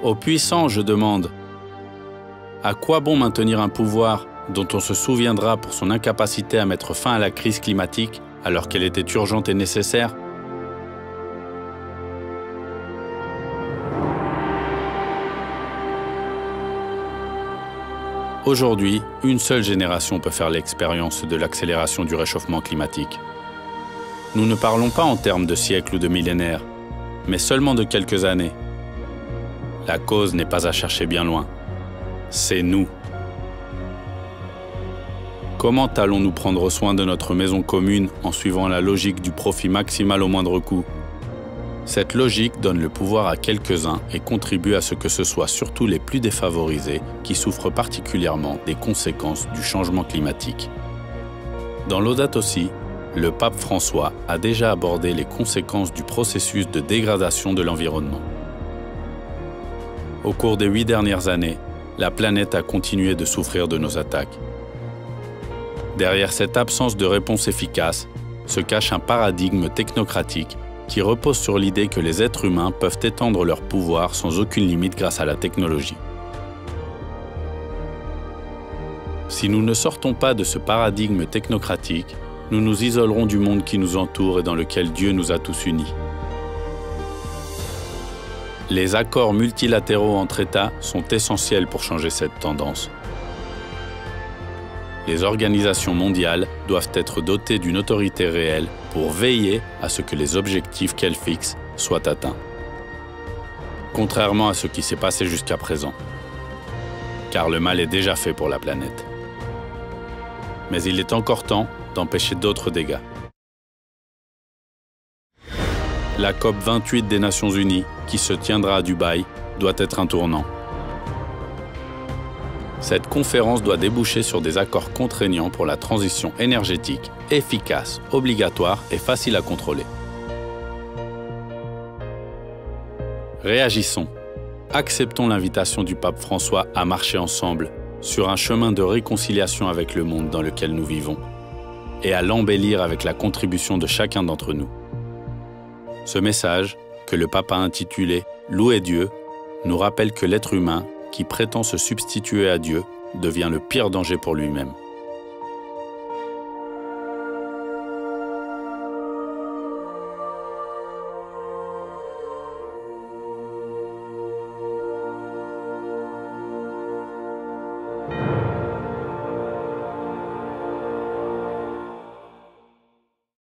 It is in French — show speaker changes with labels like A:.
A: Aux puissants, je demande, à quoi bon maintenir un pouvoir dont on se souviendra pour son incapacité à mettre fin à la crise climatique alors qu'elle était urgente et nécessaire? Aujourd'hui, une seule génération peut faire l'expérience de l'accélération du réchauffement climatique. Nous ne parlons pas en termes de siècles ou de millénaires, mais seulement de quelques années. La cause n'est pas à chercher bien loin. C'est nous. Comment allons-nous prendre soin de notre maison commune en suivant la logique du profit maximal au moindre coût? Cette logique donne le pouvoir à quelques-uns et contribue à ce que ce soit surtout les plus défavorisés qui souffrent particulièrement des conséquences du changement climatique. Dans Laudato Si, le pape François a déjà abordé les conséquences du processus de dégradation de l'environnement. Au cours des 8 dernières années, la planète a continué de souffrir de nos attaques. Derrière cette absence de réponse efficace se cache un paradigme technocratique qui repose sur l'idée que les êtres humains peuvent étendre leur pouvoir sans aucune limite grâce à la technologie. Si nous ne sortons pas de ce paradigme technocratique, nous nous isolerons du monde qui nous entoure et dans lequel Dieu nous a tous unis. Les accords multilatéraux entre États sont essentiels pour changer cette tendance. Les organisations mondiales doivent être dotées d'une autorité réelle pour veiller à ce que les objectifs qu'elles fixent soient atteints. Contrairement à ce qui s'est passé jusqu'à présent. Car le mal est déjà fait pour la planète. Mais il est encore temps d'empêcher d'autres dégâts. La COP 28 des Nations Unies, qui se tiendra à Dubaï, doit être un tournant. Cette conférence doit déboucher sur des accords contraignants pour la transition énergétique, efficace, obligatoire et facile à contrôler. Réagissons. Acceptons l'invitation du pape François à marcher ensemble sur un chemin de réconciliation avec le monde dans lequel nous vivons et à l'embellir avec la contribution de chacun d'entre nous. Ce message, que le pape a intitulé « Louer Dieu », nous rappelle que l'être humain qui prétend se substituer à Dieu devient le pire danger pour lui-même.